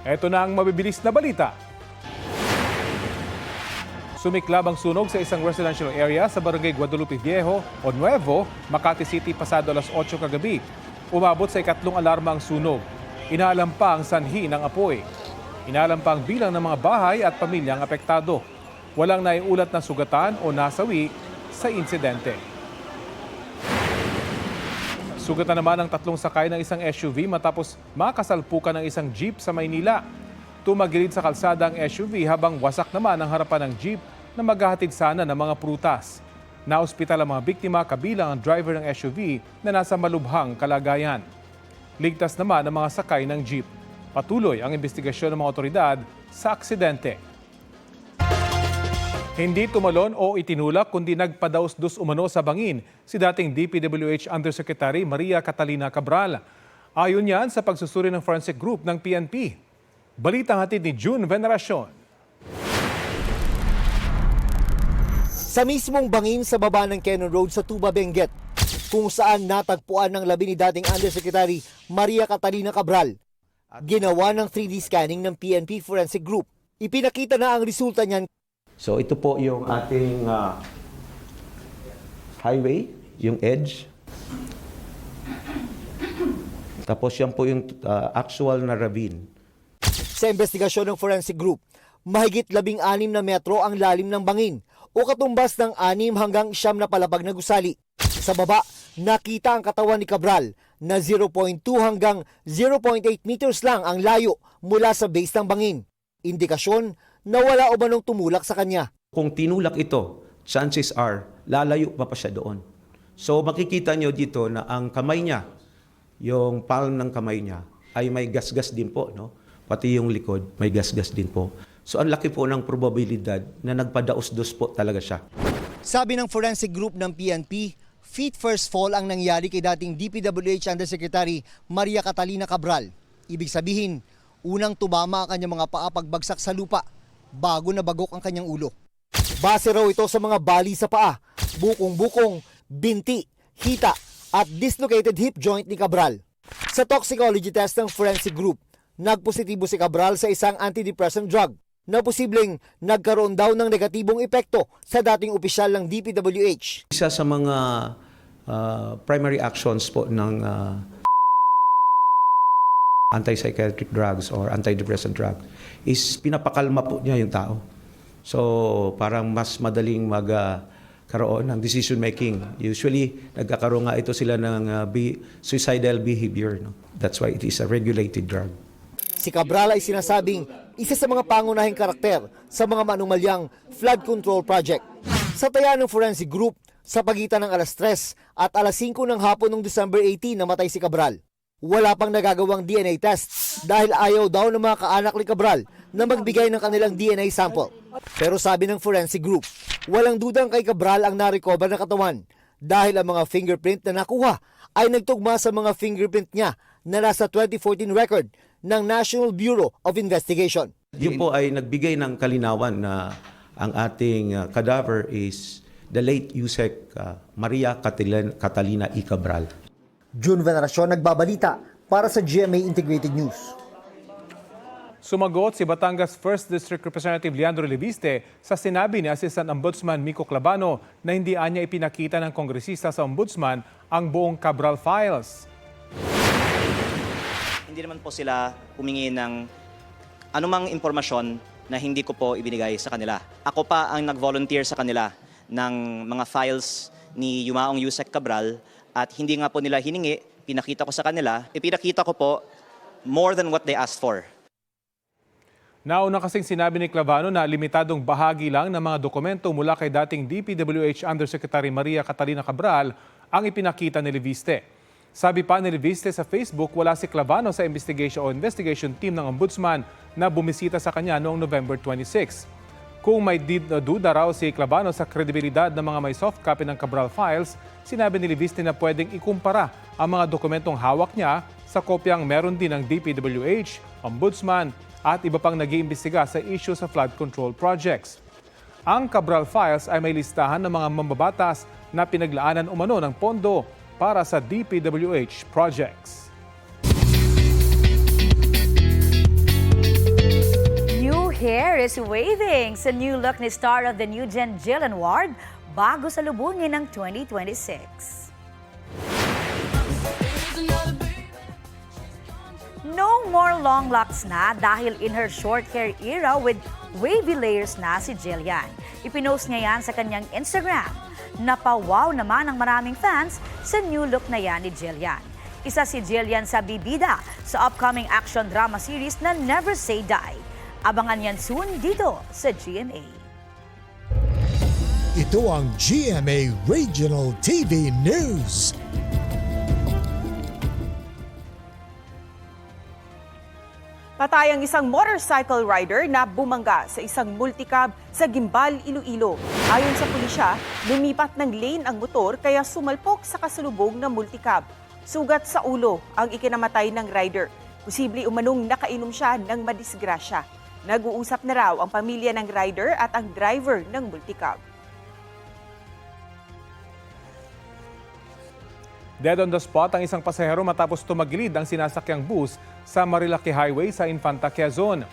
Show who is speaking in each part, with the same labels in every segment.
Speaker 1: Ito na ang mabibilis na balita. Sumiklab ang sunog sa isang residential area sa Barangay Guadalupe Viejo o Nuevo, Makati City pasado alas 8 kagabi. Umabot sa ikatlong alarma ang sunog. Inaalam pa ang sanhi ng apoy. Inaalam pa ang bilang ng mga bahay at pamilyang apektado. Walang naiulat na sugatan o nasawi sa insidente. Sugatan naman ang tatlong sakay ng isang SUV matapos makasalpukan ng isang jeep sa Maynila. Tumagilid sa kalsada ang SUV habang wasak naman ang harapan ng jeep na maghahatid sana ng mga prutas. Naospital ang mga biktima kabilang ang driver ng SUV na nasa malubhang kalagayan. Ligtas naman ang mga sakay ng jeep. Patuloy ang investigasyon ng mga otoridad sa aksidente. Hindi tumalon o itinulak kundi nagpadaos-dos umano sa bangin si dating DPWH Undersecretary Maria Catalina Cabral. Ayon yan sa pagsusuri ng forensic group ng PNP. Balitang hatid ni June Veneracion.
Speaker 2: Sa mismong bangin sa baba ng Cannon Road sa Tuba, Benguet, kung saan natagpuan ng labi ni dating Undersecretary Maria Catalina Cabral. Ginawa ng 3D scanning ng PNP Forensic Group. Ipinakita na ang resulta niyan.
Speaker 3: So ito po yung ating highway, yung edge. Tapos yan po yung actual na ravine.
Speaker 2: Sa investigasyon ng Forensic Group, mahigit 16 na metro ang lalim ng bangin o katumbas ng 6 hanggang 9 na palapag na gusali. Sa baba, nakita ang katawan ni Cabral na 0.2 hanggang 0.8 meters lang ang layo mula sa base ng bangin. Indikasyon na wala o manong tumulak sa kanya.
Speaker 3: Kung tinulak ito, chances are lalayo pa siya doon. So makikita nyo dito na ang kamay niya, yung palm ng kamay niya, ay may gasgas din po, no? Pati yung likod, may gasgas din po. So ang laki po ng probabilidad na nagpadaos-dos po talaga siya.
Speaker 2: Sabi ng Forensic Group ng PNP, feet first fall ang nangyari kay dating DPWH Undersecretary Maria Catalina Cabral. Ibig sabihin, unang tumama ang kanyang mga paa pagbagsak sa lupa bago nabagok ang kanyang ulo. Base raw ito sa mga bali sa paa, bukong-bukong, binti, hita at dislocated hip joint ni Cabral. Sa toxicology test ng Forensic Group, nagpositibo si Cabral sa isang antidepressant drug na posibleng nagkaroon daw ng negatibong epekto sa dating opisyal ng DPWH.
Speaker 3: Isa sa mga primary actions po ng antipsychiatric drugs or antidepressant drug is pinapakalma po niya yung tao. So parang mas madaling magkaroon ng decision making. Usually nagkakaroon nga ito sila ng suicidal behavior. No? That's why it is a regulated drug.
Speaker 2: Si Cabral ay sinasabing isa sa mga pangunahing karakter sa mga manumalyang flood control project. Sa taya ng Forensic Group, sa pagitan ng alas 3 at alas 5 ng hapon noong December 18 namatay si Cabral. Wala pang nagagawang DNA test dahil ayaw daw ng mga kaanak ni Cabral na magbigay ng kanilang DNA sample. Pero sabi ng Forensic Group, walang dudang kay Cabral ang na-recover na katawan dahil ang mga fingerprint na nakuha ay nagtugma sa mga fingerprint niya na nasa 2014 record ng National Bureau of Investigation.
Speaker 3: Yun po ay nagbigay ng kalinawan na ang ating cadaver is the late Yusek Maria Catalina E. Cabral.
Speaker 2: June Veneracion nagbabalita para sa GMA Integrated News.
Speaker 1: Sumagot si Batangas 1st District Representative Leandro Leviste sa sinabi ni Assistant Ombudsman Miko Clavano na hindi anya ipinakita ng kongresista sa Ombudsman ang buong Cabral files.
Speaker 4: Hindi naman po sila humingi ng anumang impormasyon na hindi ko po ibinigay sa kanila. Ako pa ang nag-volunteer sa kanila ng mga files ni Yumaong Yusek Cabral at hindi nga po nila hiningi, pinakita ko sa kanila, ipinakita ko po more than what they asked for.
Speaker 1: Nauna kasing sinabi ni Clavano na limitadong bahagi lang ng mga dokumento mula kay dating DPWH Undersecretary Maria Catalina Cabral ang ipinakita ni Leviste. Sabi pa ni Leviste sa Facebook, wala si Clavano sa investigation team ng Ombudsman na bumisita sa kanya noong November 26. Kung may duda raw si Clavano sa kredibilidad ng mga may soft copy ng Cabral files, sinabi ni Leviste na pwedeng ikumpara ang mga dokumentong hawak niya sa kopyang meron din ng DPWH, Ombudsman at iba pang nag-iimbestiga sa issue sa flood control projects. Ang Cabral files ay may listahan ng mga mambabatas na pinaglaanan umano ng pondo para sa DPWH projects.
Speaker 5: is waving sa new look ni star of the new gen Jillian Ward bago salubungin ng 2026. No more long locks na dahil in her short hair era with wavy layers na si Jillian. Ipinost niya yan sa kanyang Instagram. Napawaw naman ang maraming fans sa new look na yan ni Jillian. Isa si Jillian sa bibida sa upcoming action drama series na Never Say Die. Abangan yan soon dito sa GMA.
Speaker 6: Ito ang GMA Regional TV News.
Speaker 7: Patay ang isang motorcycle rider na bumangga sa isang multicab sa Gimbal, Iloilo. Ayon sa pulisya, lumipat ng lane ang motor kaya sumalpok sa kasalubong ng multicab. Sugat sa ulo ang ikinamatay ng rider. Posible umanong nakainom siya ng madisgrasya. Nag-uusap na raw ang pamilya ng rider at ang driver ng multicab.
Speaker 1: Dead on the spot ang isang pasahero matapos tumagilid ang sinasakyang bus sa Marilaki Highway sa Infanta, Quezon.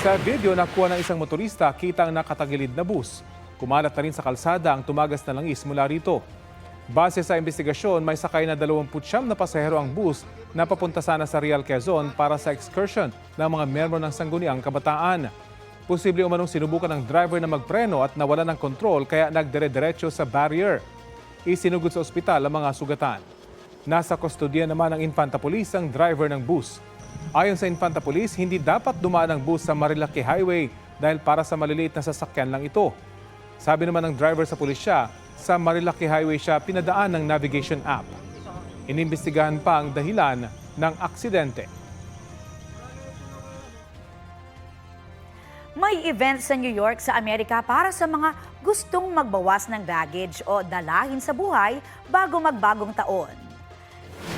Speaker 1: Sa video nakuha ng isang motorista, kita ang nakatagilid na bus. Kumalat na rin sa kalsada ang tumagas na langis mula rito. Base sa investigasyon, may sakay na 29 na pasahero ang bus na papunta sana sa Real, Quezon para sa excursion ng mga miyembro ng Sangguniang Kabataan. Posible umanong sinubukan ng driver na magpreno at nawala ng kontrol kaya nagdire-diretso sa barrier. Isinugod sa ospital ang mga sugatan. Nasa kustodiya naman ng Infanta Police ang driver ng bus. Ayon sa Infanta Police, hindi dapat dumaan ang bus sa Marilaki Highway dahil para sa maliliit na sasakyan lang ito. Sabi naman ng driver sa pulisya, sa Marilaki Highway siya pinadaan ng navigation app. Inimbestigahan pa ang dahilan ng aksidente.
Speaker 5: May event sa New York sa Amerika para sa mga gustong magbawas ng baggage o dalahin sa buhay bago magbagong taon.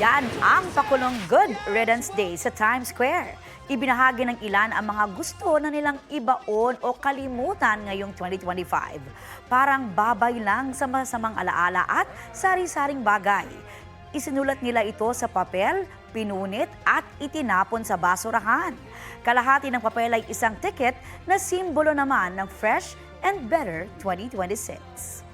Speaker 5: Yan ang pakulong Good Riddance Day sa Times Square. Ibinahagi ng ilan ang mga gusto na nilang ibaon o kalimutan ngayong 2025. Parang babay lang sa masamang alaala at sari-saring bagay. Isinulat nila ito sa papel, pinunit at itinapon sa basurahan. Kalahati ng papel ay isang ticket na simbolo naman ng Fresh and Better 2026.